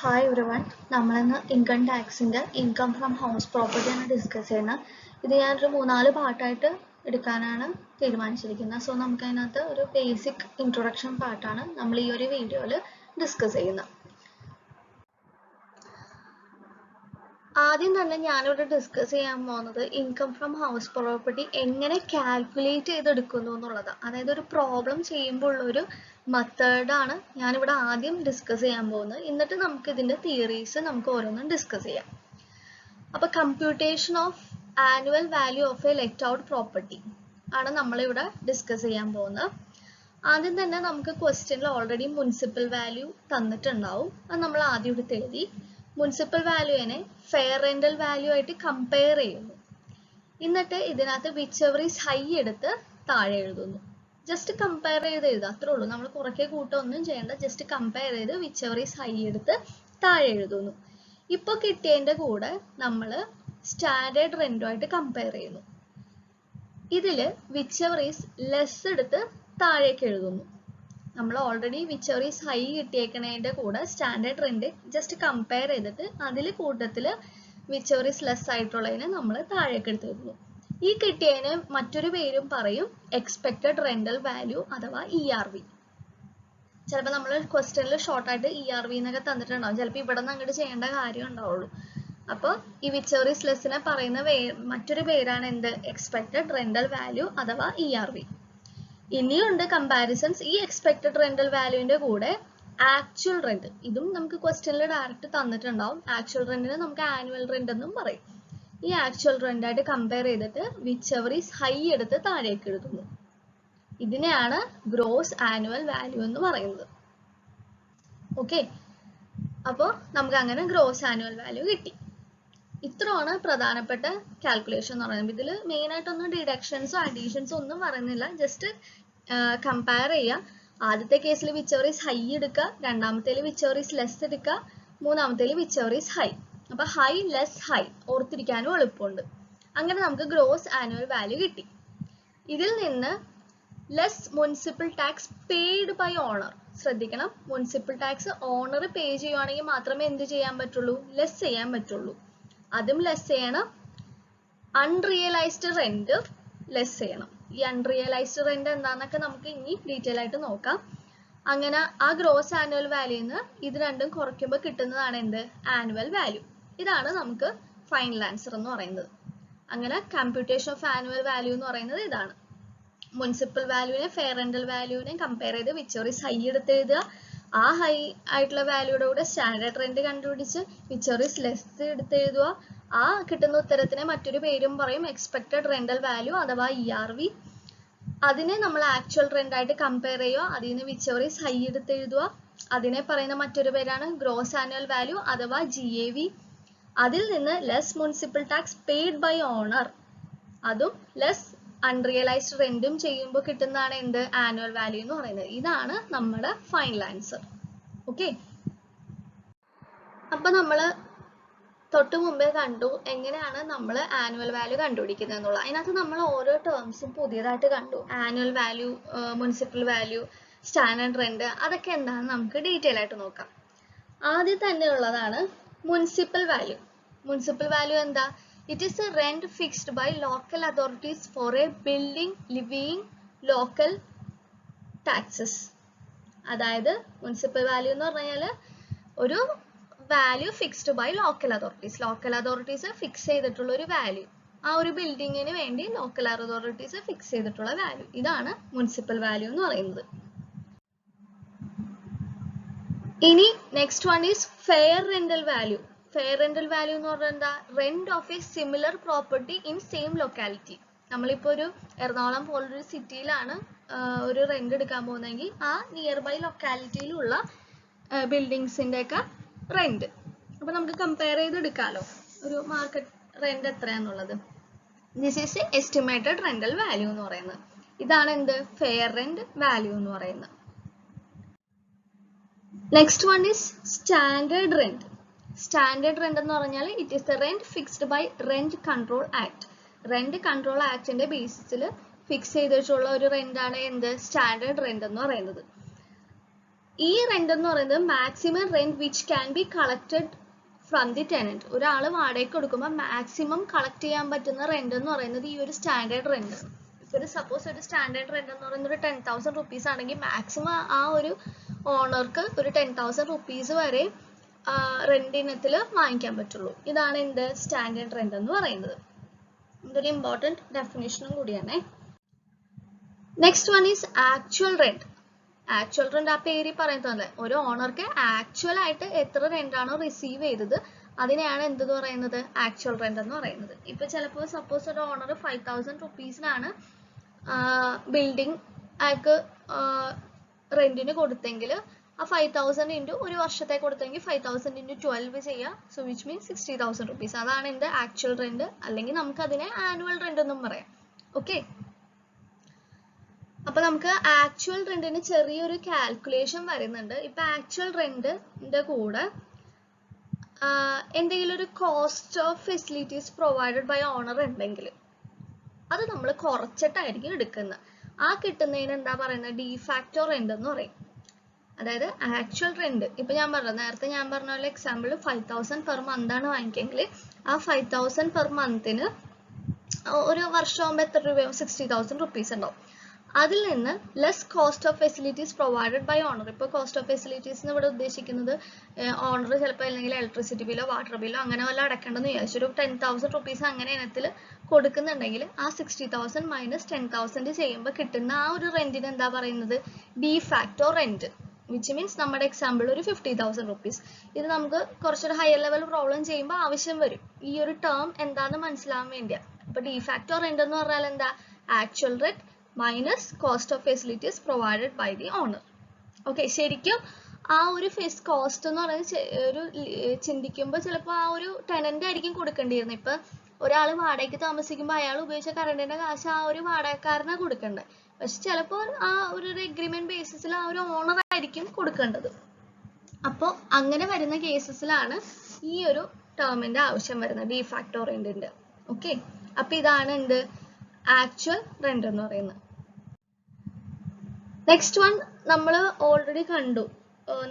Hi everyone. നമ്മളിന്ന് income ടാക്സിന്റെ income from house property ആണ് ഡിസ്കസ് ചെയ്യുന്നത്. ഇത് ഞാനൊരു 3-4 പാർട്ടായിട്ട് എടുക്കാനാണ് തീരുമാനിച്ചിരിക്കുന്നത്. സോ നമുക്ക് അതിനകത്ത് ഒരു ബേസിക് ഇൻട്രൊഡക്ഷൻ പാർട്ടാണ് നമ്മൾ ഈ ഒരു വീഡിയോയിൽ ഡിസ്കസ് ചെയ്യുന്നത്. ആദ്യം തന്നെ ഞാനിവിടെ ഡിസ്കസ് ചെയ്യാൻ പോകുന്നത് ഇൻകം ഫ്രം ഹൗസ് പ്രോപ്പർട്ടി എങ്ങനെ കാൽക്കുലേറ്റ് ചെയ്തെടുക്കുന്നു എന്നുള്ളതാണ്. അതായത് ഒരു പ്രോബ്ലം ചെയ്യുമ്പോൾ ഉള്ളൊരു മെത്തേഡാണ് ഞാനിവിടെ ആദ്യം ഡിസ്കസ് ചെയ്യാൻ പോകുന്നത്. എന്നിട്ട് നമുക്ക് ഇതിന്റെ തിയറീസ് നമുക്ക് ഓരോന്നും ഡിസ്കസ് ചെയ്യാം. അപ്പോൾ computation of annual value of A let out property ആണ് നമ്മളിവിടെ ഡിസ്കസ് ചെയ്യാൻ പോകുന്നത്. ആദ്യം തന്നെ നമുക്ക് ക്വസ്റ്റ്യനിൽ ഓൾറെഡി മുനിസിപ്പൽ വാല്യൂ തന്നിട്ടുണ്ടാവും. അത് നമ്മൾ ആദ്യം എടുത്ത് എഴുതി. മുനിസിപ്പൽ വാല്യൂവിനെ ഫെയർ റെന്റൽ വാല്യൂ ആയിട്ട് കമ്പയർ ചെയ്യുന്നു. എന്നിട്ട് ഇതിനകത്ത് വിച്ച് എവർ ഈസ് ഹൈ എടുത്ത് താഴെ എഴുതുന്നു. ജസ്റ്റ് കമ്പയർ ചെയ്ത് എഴുതുക, അത്രേ ഉള്ളൂ. നമ്മൾ കുറയ്ക്ക് കൂട്ടം ഒന്നും ചെയ്യേണ്ട. ജസ്റ്റ് കമ്പയർ ചെയ്ത് വിച്ച് എവർ ഈസ് ഹൈ എടുത്ത് താഴെ എഴുതുന്നു. ഇപ്പൊ കിട്ടിയതിന്റെ കൂടെ നമ്മൾ സ്റ്റാൻഡേർഡ് റെന്റുമായിട്ട് കമ്പയർ ചെയ്യുന്നു. ഇതില് വിച്ച് എവർ ഈസ് ലെസ് എടുത്ത് താഴേക്ക് എഴുതുന്നു. നമ്മൾ already whichever is high കിട്ടിയേക്കുന്നതിന്റെ കൂടെ സ്റ്റാൻഡേർഡ് റെന്റ് ജസ്റ്റ് കമ്പയർ ചെയ്തിട്ട് അതിൽ കൂട്ടത്തിൽ വിച്ച് എവർ ഈസ് ലെസ് ആയിട്ടുള്ളതിനെ നമ്മൾ താഴേക്ക് എടുത്ത് എഴുതുന്നു. ഈ കിട്ടിയതിന് മറ്റൊരു പേരും പറയും എക്സ്പെക്റ്റഡ് റെന്റൽ വാല്യൂ അഥവാ ERV. ചിലപ്പോൾ നമ്മൾ ക്വസ്റ്റ്യനിൽ ഷോർട്ടായിട്ട് ERV എന്നൊക്കെ തന്നിട്ടുണ്ടാവും. ചിലപ്പോൾ ഇവിടെ നിന്ന് അങ്ങോട്ട് ചെയ്യേണ്ട കാര്യം ഉണ്ടാവുള്ളൂ. അപ്പോൾ ഈ വിച്ച് എവർ ഈസ് ലെസ്സിനെ പറയുന്ന മറ്റൊരു പേരാണ് എന്ത്? എക്സ്പെക്റ്റഡ് റെന്റൽ വാല്യൂ അഥവാ ERV. ഇനിയുണ്ട് കമ്പാരിസൺസ്. ഈ എക്സ്പെക്റ്റഡ് റെന്റൽ വാല്യൂവിന്റെ കൂടെ ആക്ച്വൽ റെന്റ്, ഇതും നമുക്ക് ക്വസ്റ്റ്യനിൽ ഡയറക്റ്റ് തന്നിട്ടുണ്ടാവും. ആക്ച്വൽ റെന്റിന് നമുക്ക് ആനുവൽ റെന്റ് എന്നും പറയും. ഈ ആക്ച്വൽ റെന്റ് ആയിട്ട് കമ്പയർ ചെയ്തിട്ട് വിച്ച് എവർ ഈസ് ഹൈ എടുത്ത് താഴേക്ക് എഴുതുന്നു. ഇതിനെയാണ് ഗ്രോസ് ആനുവൽ വാല്യൂ എന്ന് പറയുന്നത്. ഓക്കെ, അപ്പോൾ നമുക്ക് അങ്ങനെ ഗ്രോസ് ആനുവൽ വാല്യൂ കിട്ടി. ഇത്രയാണ് പ്രധാനപ്പെട്ട കാൽക്കുലേഷൻ എന്ന് പറയുന്നത്. ഇതിൽ മെയിൻ ആയിട്ടൊന്നും ഡിഡക്ഷൻസോ അഡീഷൻസോ ഒന്നും പറയുന്നില്ല. ജസ്റ്റ് കമ്പയർ ചെയ്യുക. ആദ്യത്തെ കേസിൽ വിച്ച് എവർ ഈസ് ഹൈ എടുക്കുക, രണ്ടാമത്തേൽ വിച്ച് എവർ ഈസ് ലെസ് എടുക്കുക, മൂന്നാമത്തേൽ വിച്ച് എവർ ഈസ് ഹൈ. അപ്പൊ ഹൈ ലെസ് ഹൈ ഓർത്തിരിക്കാനും എളുപ്പമുണ്ട്. അങ്ങനെ നമുക്ക് ഗ്രോസ് ആനുവൽ വാല്യൂ കിട്ടി. ഇതിൽ നിന്ന് less municipal tax paid by owner. ശ്രദ്ധിക്കണം, മുനിസിപ്പൽ ടാക്സ് ഓണർ പേ ചെയ്യുവാണെങ്കിൽ മാത്രമേ എന്ത് ചെയ്യാൻ പറ്റുള്ളൂ? ലെസ് ചെയ്യാൻ പറ്റുള്ളൂ. അതും ലെസ് ചെയ്യണം. അൺറിയലൈസ്ഡ് റെന്റ് ലെസ് ചെയ്യണം. ഈ അൺറിയലൈസ്ഡ് റെന്റ് എന്താന്നൊക്കെ നമുക്ക് ഇനി ഡീറ്റെയിൽ ആയിട്ട് നോക്കാം. അങ്ങനെ ആ ഗ്രോസ് ആനുവൽ വാല്യൂന്ന് ഇത് രണ്ടും കുറയ്ക്കുമ്പോൾ കിട്ടുന്നതാണ് എന്ത്? Annual value. ഇതാണ് നമുക്ക് ഫൈനൽ ആൻസർ എന്ന് പറയുന്നത്. അങ്ങനെ കമ്പ്യൂട്ടേഷൻ ഓഫ് ആനുവൽ വാല്യൂ എന്ന് പറയുന്നത് ഇതാണ്. മുനിസിപ്പൽ വാല്യൂവിനെ ഫെയർ റെന്റൽ വാല്യൂവിനെ കമ്പയർ ചെയ്ത് വിച്ച് എവർ ഈസ് ഹൈ എടുത്ത് എഴുതുക. ആ ഹൈ ആയിട്ടുള്ള വാല്യൂയുടെ കൂടെ സ്റ്റാൻഡേർഡ് റെന്റ് കണ്ടുപിടിച്ച് വിച്ച് എവർ ഈസ് ലെസ് എടുത്ത് എഴുതുക. ആ കിട്ടുന്ന ഉത്തരത്തിനെ മറ്റൊരു പേരും പറയും എക്സ്പെക്റ്റഡ് റെന്റൽ വാല്യൂ അഥവാ ERV. അതിനെ നമ്മൾ ആക്ച്വൽ റെന്റ് ആയിട്ട് കമ്പയർ ചെയ്യുക. അതിൽ നിന്ന് വിച്ച് എവർ ഈസ് ഹൈ എടുത്ത് എഴുതുക. അതിനെ പറയുന്ന മറ്റൊരു പേരാണ് ഗ്രോസ് ആനുവൽ വാല്യൂ അഥവാ GAV. അതിൽ നിന്ന് less municipal tax paid by owner, അതും ലെസ് അൺറിയലൈസ്ഡ് റെന്റും ചെയ്യുമ്പോൾ കിട്ടുന്നതാണ് എന്ത്? ആനുവൽ വാല്യൂ എന്ന് പറയുന്നത്. ഇതാണ് നമ്മുടെ ഫൈനൽ ആൻസർ. ഓക്കെ, അപ്പൊ നമ്മള് തൊട്ട് മുമ്പേ കണ്ടു എങ്ങനെയാണ് നമ്മൾ ആനുവൽ വാല്യൂ കണ്ടുപിടിക്കുന്നത് എന്നുള്ളത്. അതിനകത്ത് നമ്മൾ ഓരോ ടേംസും പുതിയതായിട്ട് കണ്ടു. Annual value, municipal value, standard rent, അതൊക്കെ എന്താണെന്ന് നമുക്ക് ഡീറ്റെയിൽ ആയിട്ട് നോക്കാം. ആദ്യം തന്നെ ഉള്ളതാണ് മുനിസിപ്പൽ വാല്യൂ. മുനിസിപ്പൽ വാല്യൂ എന്താ? It is a rent fixed by local authorities for a building living local taxes. അതായത് മുനിസിപ്പൽ വാല്യൂ എന്ന് പറഞ്ഞാൽ ഒരു value fixed by local authorities. Local authorities fix ചെയ്തിട്ടുള്ള ഒരു വാല്യൂ, ആ ഒരു ബിൽഡിങ്ങിന് വേണ്ടി ലോക്കൽ അതോറിറ്റീസ് ഫിക്സ് ചെയ്തിട്ടുള്ള വാല്യൂ, ഇതാണ് മുനിസിപ്പൽ വാല്യൂ എന്ന് പറയുന്നത്. ഇനി next one is fair rental value. Fair rental value എന്ന് പറഞ്ഞാൽ എന്താ? Rent of A similar property in same locality. നമ്മളിപ്പോൾ ഒരു എറണാകുളം പോലൊരു സിറ്റിയിലാണ് ഒരു റെന്റ് എടുക്കാൻ പോകുന്നതെങ്കിൽ ആ നിയർ ബൈ ലൊക്കാലിറ്റിയിലുള്ള ബിൽഡിങ്സിന്റെ ഒക്കെ റെന്റ്. അപ്പൊ നമുക്ക് കമ്പയർ ചെയ്ത് എടുക്കാമല്ലോ ഒരു മാർക്കറ്റ് റെന്റ് എത്രയാന്നുള്ളത്. This is estimated rental value എന്ന് പറയുന്നത്. ഇതാണ് എന്ത്? ഫെയർ റെന്റ് വാല്യൂ എന്ന് പറയുന്നത്. Next one is standard rent. Standard rent എന്ന് പറഞ്ഞാൽ it is the rent fixed by rent control act. Rent control ആക്ടിന്റെ ബേസിസിൽ ഫിക്സ് ചെയ്തിട്ടുള്ള ഒരു റെന്റ് ആണ് എന്ത്? സ്റ്റാൻഡേർഡ് റെന്റ് എന്ന് പറയുന്നത്. ഈ റെന്റ് എന്ന് പറയുന്നത് maximum rent which can be collected from the tenant. ഒരാൾ വാടകയ്ക്ക് കൊടുക്കുമ്പോൾ മാക്സിമം കളക്ട് ചെയ്യാൻ പറ്റുന്ന റെന്റ് എന്ന് പറയുന്നത് ഈ ഒരു സ്റ്റാൻഡേർഡ് റെന്റ് ആണ്. ഇപ്പൊ ഒരു സപ്പോസ് ഒരു സ്റ്റാൻഡേർഡ് റെന്റ് എന്ന് പറയുന്നത് ഒരു 10,000 rupees ആണെങ്കിൽ മാക്സിമം ആ ഒരു ഓണർക്ക് ഒരു 10,000 rupees വരെ റെന്റ് ഇനത്തിൽ വാങ്ങിക്കാൻ പറ്റുള്ളൂ. ഇതാണ് എന്ത് സ്റ്റാൻഡേർഡ് റെന്റ് എന്ന് പറയുന്നത്. ഇതൊരു ഇമ്പോർട്ടൻറ്റ് ഡെഫിനിഷനും കൂടിയാണ്. Next one is actual rent. Actual rent ആ പേര് പറയുന്നതല്ലേ, ഒരു ഓണർക്ക് ആക്ച്വൽ ആയിട്ട് എത്ര റെന്റ് ആണോ റിസീവ് ചെയ്തത് അതിനെയാണ് എന്തെന്ന് പറയുന്നത് ആക്ച്വൽ റെന്റ് എന്ന് പറയുന്നത്. ഇപ്പൊ ചിലപ്പോൾ സപ്പോസ് ഒരു ഓണർ 5,000 rupees-നാണ് ബിൽഡിംഗ് അയാൾക്ക് റെന്റിന് കൊടുത്തെങ്കിൽ ആ 5,000 ഇൻറ്റു ഒരു വർഷത്തെ കൊടുത്തെങ്കിൽ 5,000 ഇൻറ്റു 12 ചെയ്യുക. So which means 60,000 rupees. അതാണ് എന്ത് ആക്ച്വൽ റെന്റ്, അല്ലെങ്കിൽ നമുക്ക് അതിനെ ആനുവൽ റെന്റ് എന്നും പറയാം. ഓക്കെ, അപ്പൊ നമുക്ക് ആക്ച്വൽ റെന്റിന് ചെറിയൊരു കാൽക്കുലേഷൻ വരുന്നുണ്ട്. ഇപ്പൊ ആക്ച്വൽ റെന്റിന്റെ കൂടെ എന്തെങ്കിലും ഒരു cost of facilities provided by owner ഉണ്ടെങ്കിൽ അത് നമ്മൾ കുറച്ചിട്ടായിരിക്കും എടുക്കുന്നത്. ആ കിട്ടുന്നതിന് എന്താ പറയുന്നത് ഡിഫാക്ടോ റെന്റ് എന്ന് പറയും. അതായത് ആക്ച്വൽ റെന്റ് ഇപ്പൊ ഞാൻ പറഞ്ഞത് നേരത്തെ ഞാൻ പറഞ്ഞ പോലെ എക്സാമ്പിൾ 5,000 പെർ മന്ത് ആണ് വാങ്ങിക്കെങ്കിൽ ആ 5,000 പെർ മന്തിന് ഒരു വർഷമാകുമ്പോൾ എത്ര രൂപയാവും 60,000 rupees ഉണ്ടാവും. അതിൽ നിന്ന് less cost of facilities provided by owner. ഇപ്പോൾ കോസ്റ്റ് ഓഫ് ഫെസിലിറ്റീസ് എന്ന് ഇവിടെ ഉദ്ദേശിക്കുന്നത് ഓണർ ചിലപ്പോൾ അല്ലെങ്കിൽ ഇലക്ട്രിസിറ്റി ബില്ലോ വാട്ടർ ബില്ലോ അങ്ങനെ വല്ല അടക്കേണ്ടെന്ന് വിചാരിച്ചു ഒരു 10,000 rupees അങ്ങനെ ഇനത്തിൽ കൊടുക്കുന്നുണ്ടെങ്കിൽ ആ 60,000 മൈനസ് 10,000 ചെയ്യുമ്പോൾ കിട്ടുന്ന ആ ഒരു റെന്റിന് എന്താ പറയുന്നത് ഡിഫാക്ടോ റെന്റ്, വിച്ച് മീൻസ് നമ്മുടെ എക്സാമ്പിൾ ഒരു 50,000 rupees. ഇത് നമുക്ക് കുറച്ചൊരു ഹയർ ലെവൽ പ്രോബ്ലം ചെയ്യുമ്പോൾ ആവശ്യം വരും. ഈ ഒരു ടേം എന്താണെന്ന് മനസ്സിലാവാൻ വേണ്ടിയാണ്. അപ്പൊ ഡിഫാക്ടോ റെന്റ് എന്ന് പറഞ്ഞാൽ എന്താ actual rent minus cost of facilities provided by the owner. Okay, ശരിക്കും ആ ഒരു കോസ്റ്റ് എന്ന് പറയുന്നത് ഒരു ചിന്തിക്കുമ്പോൾ ചിലപ്പോൾ ആ ഒരു ടെനന്റ് ആയിരിക്കും കൊടുക്കേണ്ടിയിരുന്നത്. ഇപ്പൊ ഒരാൾ വാടകയ്ക്ക് താമസിക്കുമ്പോൾ അയാൾ ഉപയോഗിച്ച കറണ്ടിന്റെ കാശ് ആ ഒരു വാടകക്കാരനാണ് കൊടുക്കേണ്ടത്. പക്ഷെ ചിലപ്പോൾ ആ ഒരു എഗ്രിമെന്റ് ബേസിസിൽ ആ ഒരു ഓണർ ആയിരിക്കും കൊടുക്കേണ്ടത്. അപ്പോൾ അങ്ങനെ വരുന്ന കേസസിലാണ് ഈ ഒരു ടേമിന്റെ ആവശ്യം വരുന്നത് ഡിഫാക്ടോ റെന്റിന്റെ. ഓക്കെ, അപ്പൊ ഇതാണ് എന്ത് ആക്ച്വൽ റെന്റ് എന്ന് പറയുന്നത്. നെക്സ്റ്റ് വൺ നമ്മൾ ഓൾറെഡി കണ്ടു,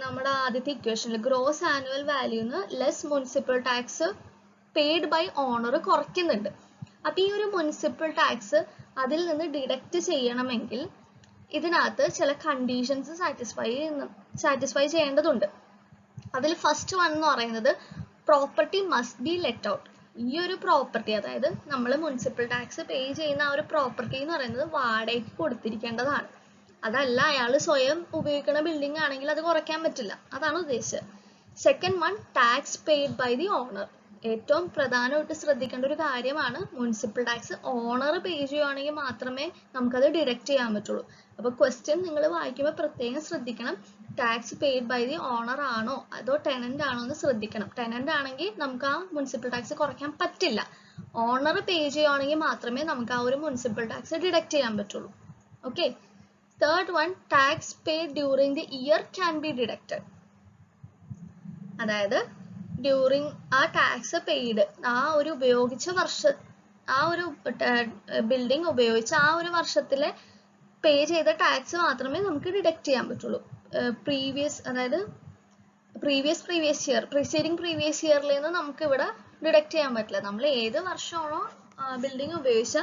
നമ്മുടെ ആദ്യത്തെ ഇക്വേഷനിൽ ഗ്രോസ് ആനുവൽ വാല്യൂന്ന് less municipal tax paid by owner കുറയ്ക്കുന്നുണ്ട്. അപ്പൊ ഈ ഒരു മുനിസിപ്പൽ ടാക്സ് അതിൽ നിന്ന് ഡിഡക്റ്റ് ചെയ്യണമെങ്കിൽ ഇതിനകത്ത് ചില കണ്ടീഷൻസ് സാറ്റിസ്ഫൈ ചെയ്യേണ്ടതുണ്ട്. അതിൽ ഫസ്റ്റ് വൺ എന്ന് പറയുന്നത് property must be let out. ഈ ഒരു പ്രോപ്പർട്ടി അതായത് നമ്മൾ മുനിസിപ്പൽ ടാക്സ് പേ ചെയ്യുന്ന ആ ഒരു പ്രോപ്പർട്ടി എന്ന് പറയുന്നത് വാടകയ്ക്ക് കൊടുത്തിരിക്കേണ്ടതാണ്. അതല്ല അയാൾ സ്വയം ഉപയോഗിക്കുന്ന ബിൽഡിംഗ് ആണെങ്കിൽ അത് കുറയ്ക്കാൻ പറ്റില്ല, അതാണ് ഉദ്ദേശിച്ചത്. Second one tax paid by the owner. ഏറ്റവും പ്രധാനമായിട്ട് ശ്രദ്ധിക്കേണ്ട ഒരു കാര്യമാണ് മുനിസിപ്പൽ ടാക്സ് ഓണർ പേ ചെയ്യുകയാണെങ്കിൽ മാത്രമേ നമുക്കത് ഡിഡക്റ്റ് ചെയ്യാൻ പറ്റുള്ളൂ. അപ്പൊ ക്വസ്റ്റ്യൻ നിങ്ങൾ വായിക്കുമ്പോൾ പ്രത്യേകം ശ്രദ്ധിക്കണം, tax paid by the owner ആണോ അതോ ടെനന്റ് ആണോ എന്ന് ശ്രദ്ധിക്കണം. ടെനന്റ് ആണെങ്കിൽ നമുക്ക് ആ മുനിസിപ്പൽ ടാക്സ് കുറയ്ക്കാൻ പറ്റില്ല. ഓണർ പേ ചെയ്യുകയാണെങ്കിൽ മാത്രമേ നമുക്ക് ആ ഒരു മുനിസിപ്പൽ ടാക്സ് ഡിഡക്റ്റ് ചെയ്യാൻ പറ്റുള്ളൂ. Okay, third one tax paid during the year can be deducted. അതായത് ഡ്യൂറിങ് ആ ടാക്സ് പെയ്ഡ് ആ ഒരു ഉപയോഗിച്ച ആ ഒരു ബിൽഡിംഗ് ഉപയോഗിച്ച ആ ഒരു വർഷത്തിലെ പേ ചെയ്ത ടാക്സ് മാത്രമേ നമുക്ക് ഡിഡക്റ്റ് ചെയ്യാൻ പറ്റുള്ളൂ. അതായത് പ്രീവിയസ് ഇയർ പ്രിസീഡിങ് പ്രീവിയസ് ഇയറിൽ നിന്ന് നമുക്ക് ഇവിടെ ഡിഡക്റ്റ് ചെയ്യാൻ പറ്റില്ല. നമ്മൾ ഏത് വർഷമാണോ ബിൽഡിംഗ് ഉപയോഗിച്ച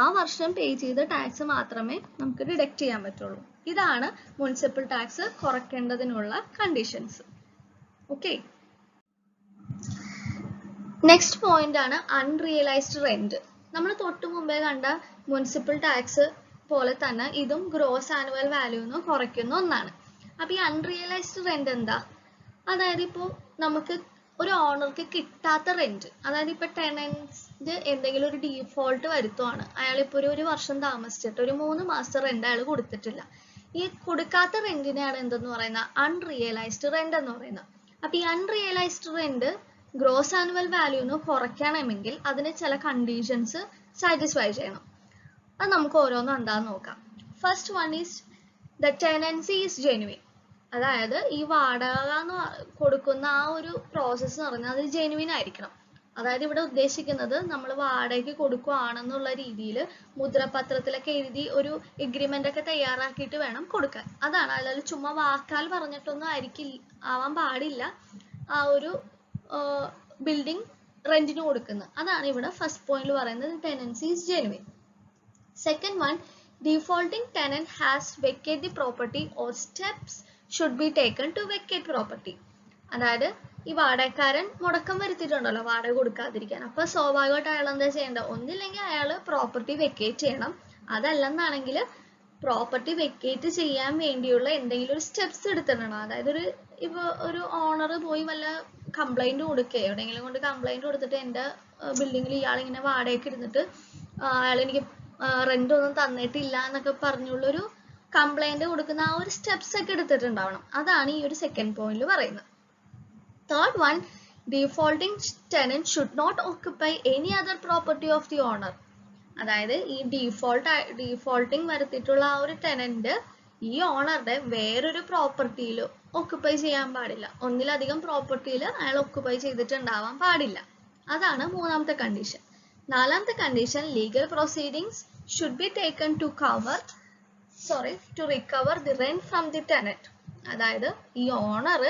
ആ വർഷം പേ ചെയ്ത ടാക്സ് മാത്രമേ നമുക്ക് ഡിഡക്റ്റ് ചെയ്യാൻ പറ്റുള്ളൂ. ഇതാണ് മുനിസിപ്പൽ ടാക്സ് കുറയ്ക്കേണ്ടതിനുള്ള കണ്ടീഷൻസ്. ഓക്കെ, നെക്സ്റ്റ് പോയിന്റ് ആണ് അൺറിയലൈസ്ഡ് റെന്റ്. നമ്മൾ തൊട്ട് മുമ്പേ കണ്ട മുനിസിപ്പൽ ടാക്സ് പോലെ തന്നെ ഇതും ഗ്രോസ് ആനുവൽ വാല്യൂന്ന് കുറയ്ക്കുന്ന ഒന്നാണ്. അപ്പൊ ഈ അൺറിയലൈസ്ഡ് റെന്റ് എന്താ? അതായത് ഇപ്പോൾ നമുക്ക് ഒരു ഓണർക്ക് കിട്ടാത്ത റെന്റ്, അതായത് ഇപ്പൊ ടെനന്റ് എന്തെങ്കിലും ഒരു ഡീഫോൾട്ട് വരുത്തുവാണ്, അയാളിപ്പോ ഒരു വർഷം താമസിച്ചിട്ട് ഒരു 3 മാസത്തെ റെന്റ് അയാൾ കൊടുത്തിട്ടില്ല. ഈ കൊടുക്കാത്ത റെന്റിനെയാണ് എന്തെന്ന് പറയുന്നത് അൺറിയലൈസ്ഡ് റെന്റ് എന്ന് പറയുന്നത്. അപ്പൊ ഈ അൺറിയലൈസ്ഡ് റെന്റ് ഗ്രോസ് ആനുവൽ വാല്യൂന്ന് കുറയ്ക്കണമെങ്കിൽ അതിന് ചില കണ്ടീഷൻസ് സാറ്റിസ്ഫൈ ചെയ്യണം. അത് നമുക്ക് ഓരോന്നും എന്താന്ന് നോക്കാം. First one is the tenancy is genuine. അതായത് ഈ വാടക കൊടുക്കുന്ന ആ ഒരു പ്രോസസ്സ് എന്ന് പറഞ്ഞാൽ അത് ജെനുവിൻ ആയിരിക്കണം. അതായത് ഇവിടെ ഉദ്ദേശിക്കുന്നത് നമ്മൾ വാടകയ്ക്ക് കൊടുക്കുകയാണെന്നുള്ള രീതിയിൽ മുദ്രപത്രത്തിലൊക്കെ എഴുതി ഒരു എഗ്രിമെന്റ് ഒക്കെ തയ്യാറാക്കിയിട്ട് വേണം കൊടുക്കാൻ. അതാണ്, അല്ലാതെ ചുമ്മാ വാക്കാൽ പറഞ്ഞിട്ടൊന്നും ആവാൻ പാടില്ല ആ ഒരു ബിൽഡിംഗ് റെന്റിന് കൊടുക്കുന്നത്. അതാണ് ഇവിടെ ഫസ്റ്റ് പോയിന്റിൽ പറയുന്നത് tenancy is genuine. Second one, defaulting tenant has vacate the property or steps should be taken to vacate property. അതായത് ഈ വാടകക്കാരൻ മുടക്കം വരുത്തിയിട്ടുണ്ടല്ലോ വാടക കൊടുക്കാതിരിക്കാൻ. അപ്പൊ സ്വാഭാവികമായിട്ട് അയാൾ എന്താ ചെയ്യേണ്ടത്? ഒന്നില്ലെങ്കിൽ അയാൾ പ്രോപ്പർട്ടി വെക്കേറ്റ് ചെയ്യണം, അതല്ലെന്നാണെങ്കിൽ പ്രോപ്പർട്ടി വെക്കേറ്റ് ചെയ്യാൻ വേണ്ടിയുള്ള എന്തെങ്കിലും ഒരു സ്റ്റെപ്സ് എടുത്തിടണം. അതായത് ഒരു ഓണർ പോയി വല്ല കംപ്ലൈന്റ് കൊടുക്കുക, എവിടെയെങ്കിലും കൊണ്ട് കംപ്ലൈന്റ് കൊടുത്തിട്ട് എൻ്റെ ബിൽഡിങ്ങിൽ ഇയാൾ ഇങ്ങനെ വാടകയ്ക്ക് ഇരുന്നിട്ട് അയാൾ എനിക്ക് റെന്റ് ഒന്നും തന്നിട്ടില്ല എന്നൊക്കെ പറഞ്ഞുള്ളൊരു കംപ്ലൈന്റ് കൊടുക്കുന്ന ആ ഒരു സ്റ്റെപ്സ് ഒക്കെ എടുത്തിട്ടുണ്ടാവണം. അതാണ് ഈ ഒരു സെക്കൻഡ് പോയിന്റിൽ പറയുന്നത്. Third one, defaulting tenant should not occupy any other property of the owner. അതായത് ഈ ഡീഫോൾട്ടിങ് വരുത്തിയിട്ടുള്ള ആ ഒരു ടെനന്റ് ഈ ഓണറുടെ വേറൊരു പ്രോപ്പർട്ടിയിൽ ഒക്കുപ്പൈ ചെയ്യാൻ പാടില്ല. ഒന്നിലധികം പ്രോപ്പർട്ടിയിൽ അയാൾ ഒക്കുപ്പൈ ചെയ്തിട്ടുണ്ടാവാൻ പാടില്ല. അതാണ് മൂന്നാമത്തെ കണ്ടീഷൻ. നാലാമത്തെ condition, legal proceedings should be taken to recover the rent from the tenant. അതായത് ഈ ഓണർ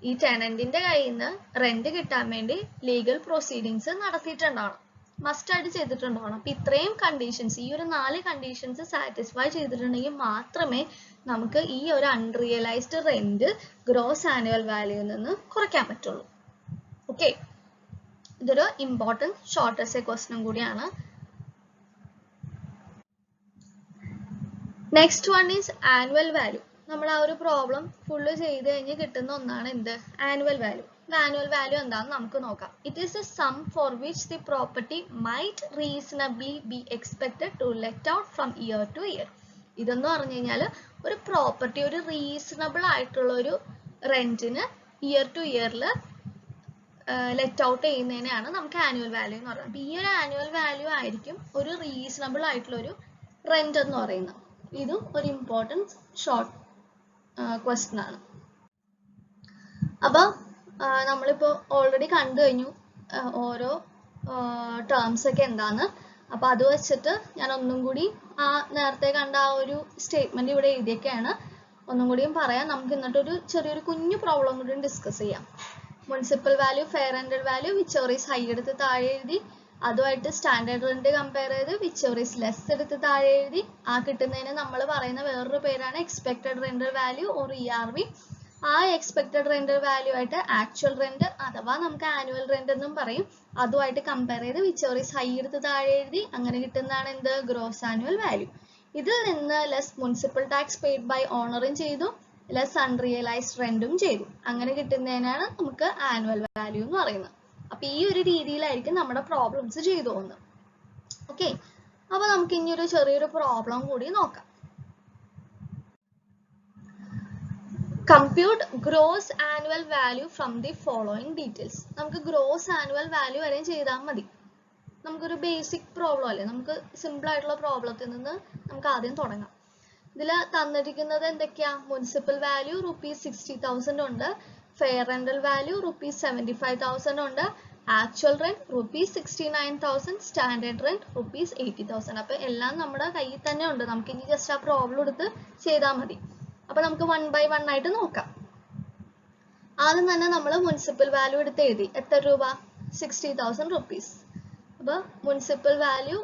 ഈ ടെനന്റിന്റെ കയ്യിൽ നിന്ന് റെന്റ് കിട്ടാൻ വേണ്ടി ലീഗൽ പ്രൊസീഡിങ്സ് നടത്തിയിട്ടുണ്ടാവണം, മസ്റ്റ് ആയിട്ട് ചെയ്തിട്ടുണ്ടാവണം. അപ്പൊ ഇത്രയും കണ്ടീഷൻസ്, ഈ ഒരു 4 കണ്ടീഷൻസ് സാറ്റിസ്ഫൈ ചെയ്തിട്ടുണ്ടെങ്കിൽ മാത്രമേ നമുക്ക് ഈ ഒരു അൺറിയലൈസ്ഡ് റെന്റ് ഗ്രോസ് ആനുവൽ വാല്യൂവിൽ നിന്ന് കുറയ്ക്കാൻ പറ്റുള്ളൂ. ഓക്കെ, ഇതൊരു ഇമ്പോർട്ടൻറ്റ് ഷോർട്ട് എസ്സേ ക്വസ്റ്റ്യൻ കൂടിയാണ്. Next one is annual value. നമ്മൾ ആ ഒരു പ്രോബ്ലം ഫുള്ള് ചെയ്ത് കഴിഞ്ഞ് കിട്ടുന്ന ഒന്നാണ് എന്ത്? Annual value. ആനുവൽ വാല്യൂ എന്താണെന്ന് നമുക്ക് നോക്കാം. It is a sum for which the property might reasonably be expected to let out from year to year. ഇതെന്ന് പറഞ്ഞു കഴിഞ്ഞാൽ ഒരു പ്രോപ്പർട്ടി ഒരു റീസണബിൾ ആയിട്ടുള്ള ഒരു റെന്റിന് ഇയർ ടു ഇയറിൽ ലെറ്റ് ഔട്ട് ചെയ്യുന്നതിനാണ് നമുക്ക് ആനുവൽ വാല്യൂ എന്ന് പറയുന്നത്. ഈ ഒരു ആനുവൽ വാല്യൂ ആയിരിക്കും ഒരു റീസണബിൾ ആയിട്ടുള്ള ഒരു റെന്റ് എന്ന് പറയുന്നത്. ഇതും ഒരു ഇമ്പോർട്ടൻറ്റ് ഷോർട്ട് ക്വസ്റ്റ്യൻ ആണ്. അപ്പൊ നമ്മളിപ്പോ ഓൾറെഡി കണ്ടു കഴിഞ്ഞു ഓരോ ടേംസ് ഒക്കെ എന്താന്ന്. അപ്പൊ അത് വെച്ചിട്ട് ഞാൻ ഒന്നും കൂടി ആ നേരത്തെ കണ്ട ആ ഒരു സ്റ്റേറ്റ്മെന്റ് ഇവിടെ എഴുതിയൊക്കെയാണ് ഒന്നും കൂടിയും പറയാം. നമുക്ക് എന്നിട്ടൊരു ചെറിയൊരു കുഞ്ഞു പ്രോബ്ലം കൂടി ഡിസ്കസ് ചെയ്യാം. Municipal value, fair rental value, whichever is high എടുത്ത് താഴെ എഴുതി, അതുമായിട്ട് സ്റ്റാൻഡേർഡ് റെന്റ് കമ്പയർ ചെയ്ത് വിച്ചെവർ ഈസ് ലെസ് എടുത്ത് താഴെ എഴുതി. ആ കിട്ടുന്നതിന് നമ്മൾ പറയുന്ന വേറൊരു പേരാണ് expected rental value or ERV. ആ എക്സ്പെക്റ്റഡ് റെന്റൽ വാല്യൂ ആയിട്ട് ആക്ച്വൽ റെന്റ് അഥവാ നമുക്ക് ആനുവൽ റെന്റ് എന്നും പറയും, അതുമായിട്ട് കമ്പയർ ചെയ്ത് വിച്ചെവർ ഈസ് ഹൈ എടുത്ത് താഴെ എഴുതി. അങ്ങനെ കിട്ടുന്നതാണ് എന്ത്? Gross annual value. ഇതിൽ നിന്ന് less municipal tax paid by ഓണറും ചെയ്തു, ലെസ് അൺറിയലൈസ്ഡ് റെന്റും ചെയ്തു. അങ്ങനെ കിട്ടുന്നതിനാണ് നമുക്ക് ആനുവൽ വാല്യൂ എന്ന് പറയുന്നത്. അപ്പൊ ഈ ഒരു രീതിയിലായിരിക്കും നമ്മുടെ പ്രോബ്ലംസ് ചെയ്തു പോകുന്നത്. ഓക്കെ, അപ്പൊ നമുക്ക് ഇനി ഒരു ചെറിയൊരു പ്രോബ്ലം കൂടി നോക്കാം. Compute gross annual value from the following details. നമുക്ക് ഗ്രോസ് ആനുവൽ വാല്യൂ വരെയും ചെയ്താൽ മതി. നമുക്കൊരു ബേസിക് പ്രോബ്ലം അല്ലേ, നമുക്ക് സിമ്പിൾ ആയിട്ടുള്ള പ്രോബ്ലത്തിൽ നിന്ന് നമുക്ക് ആദ്യം തുടങ്ങാം. ഇതിൽ തന്നിരിക്കുന്നത് എന്തൊക്കെയാ? മുനിസിപ്പൽ വാല്യൂ ₹60,000 ഉണ്ട്, ഫെയർ റെന്റൽ വാല്യൂ ₹75,000 ഉണ്ട്, ആക്ച്വൽ റെന്റ് ₹69,000, സ്റ്റാൻഡേർഡ് റെന്റ് ₹80,000. അപ്പൊ എല്ലാം നമ്മുടെ കയ്യിൽ തന്നെ ഉണ്ട്. നമുക്ക് ഇനി ജസ്റ്റ് ആ പ്രോബ്ലം എടുത്ത് ചെയ്താൽ മതി. അപ്പൊ നമുക്ക് 1 by 1 ആയിട്ട് നോക്കാം. ആദ്യം തന്നെ നമ്മൾ മുനിസിപ്പൽ വാല്യൂ എടുത്ത് എഴുതി. എത്ര രൂപ? ₹60,000. അപ്പൊ മുനിസിപ്പൽ വാല്യൂ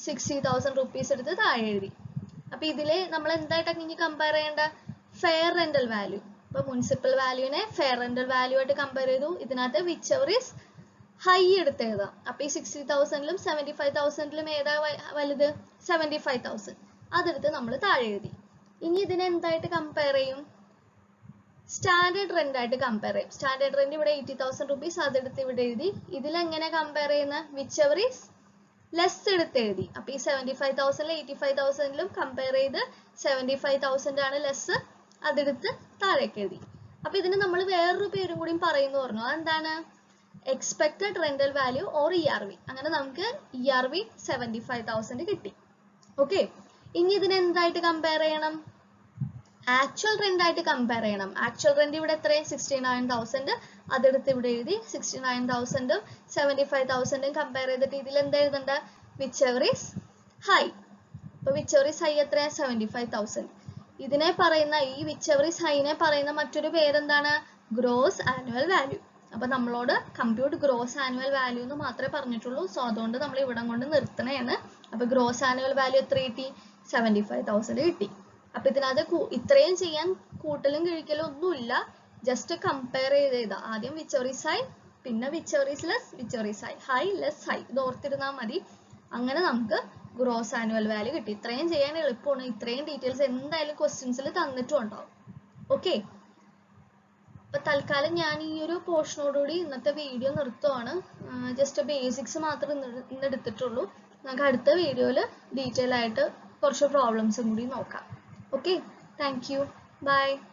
₹60,000 എടുത്ത് താഴെ എഴുതി. അപ്പൊ ഇതില് നമ്മൾ എന്തായിട്ടാണ് ഇനി കമ്പയർ ചെയ്യേണ്ട? Fair rental value. അപ്പൊ മുനിസിപ്പൽ വാല്യൂവിനെ ഫെയർ റെന്റൽ വാല്യൂ ആയിട്ട് കമ്പയർ ചെയ്തു. ഇതിനകത്ത് വിച്ചെവർ ഈസ് ഹൈ എടുത്ത് എഴുതാം. അപ്പൊ ഈ 60,000ലും 75,000ലും ഏതാ വലുത്? 75,000. അതെടുത്ത് നമ്മൾ താഴെ എഴുതി. ഇനി ഇതിനെ എന്തായിട്ട് കമ്പയർ ചെയ്യും? സ്റ്റാൻഡേർഡ് റെന്റ് ആയിട്ട് കമ്പയർ ചെയ്യും. സ്റ്റാൻഡേർഡ് റെന്റ് ഇവിടെ ₹80,000, അതെടുത്ത് ഇവിടെ എഴുതി. ഇതിലെങ്ങനെ കമ്പയർ ചെയ്യുന്ന? വിച്ചെവർ ഈസ് ലെസ് എടുത്ത് എഴുതി. അപ്പൊ ഈ 75,000ലും 85,000ലും കമ്പയർ ചെയ്ത് 75,000 ആണ് ലെസ്, അതെടുത്ത് താഴേക്ക് എഴുതി. അപ്പൊ ഇതിന് നമ്മൾ വേറൊരു പേരും കൂടി പറയുന്നു പറഞ്ഞു. അതെന്താണ്? Expected rental value or ERV. അങ്ങനെ നമുക്ക് ERV 75,000 കിട്ടി. ഓക്കെ, ഇനി ഇതിനെ എന്തായിട്ട് കമ്പയർ ചെയ്യണം? ആക്ച്വൽ റെന്റ് ആയിട്ട് കമ്പയർ ചെയ്യണം. ആക്ച്വൽ റെന്റ് ഇവിടെ എത്രയും 69,000, അതെടുത്ത് ഇവിടെ എഴുതി 69,000 75,000 കമ്പയർ ചെയ്തിട്ട് ഇതിൽ എന്താ എഴുതണ്ട? Whichever is high. അപ്പൊ വിച്ച് എവർ ഈസ് ഹൈ എത്രയാ? 75,000. ഇതിനെ പറയുന്ന ഈ വിച്ച് എവർ ഈസ് ഹൈനെ പറയുന്ന മറ്റൊരു പേരെന്താണ്? Gross annual value. അപ്പൊ നമ്മളോട് കമ്പ്യൂട്ട് ഗ്രോസ് ആനുവൽ വാല്യൂ എന്ന് മാത്രമേ പറഞ്ഞിട്ടുള്ളൂ. സോ അതുകൊണ്ട് നമ്മൾ ഇവിടം കൊണ്ട് നിർത്തണേണ്. അപ്പൊ ഗ്രോസ് ആനുവൽ വാല്യൂ എത്ര കിട്ടി? 75,000 കിട്ടി. അപ്പൊ ഇതിനകത്ത് ഇത്രയും ചെയ്യാൻ കൂട്ടലും കിഴിക്കലും ഒന്നുമില്ല. ജസ്റ്റ് കമ്പയർ ചെയ്താ ആദ്യം വിച്ച് എവർ ഈസ് ഹൈ, പിന്നെ which ever is less, which ever is high, high less high, ഇത് ഓർത്തിരുന്നാൽ മതി. അങ്ങനെ നമുക്ക് ഗ്രോസ് ആനുവൽ വാല്യൂ കിട്ടി. ഇത്രയും ചെയ്യാൻ എളുപ്പമാണ്. ഇത്രയും ഡീറ്റെയിൽസ് എന്തായാലും ക്വസ്റ്റ്യൻസിൽ തന്നിട്ടും ഉണ്ടാവും. ഓക്കെ, അപ്പൊ തൽക്കാലം ഞാൻ ഈ ഒരു പോർഷനോടുകൂടി ഇന്നത്തെ വീഡിയോ നിർത്തുവാണ്. ജസ്റ്റ് ബേസിക്സ് മാത്രം ഇന്ന് എടുത്തിട്ടുള്ളൂ. നമുക്ക് അടുത്ത വീഡിയോയിൽ ഡീറ്റെയിൽ ആയിട്ട് കുറച്ച് പ്രോബ്ലംസും കൂടി നോക്കാം. Okay, thank you. Bye.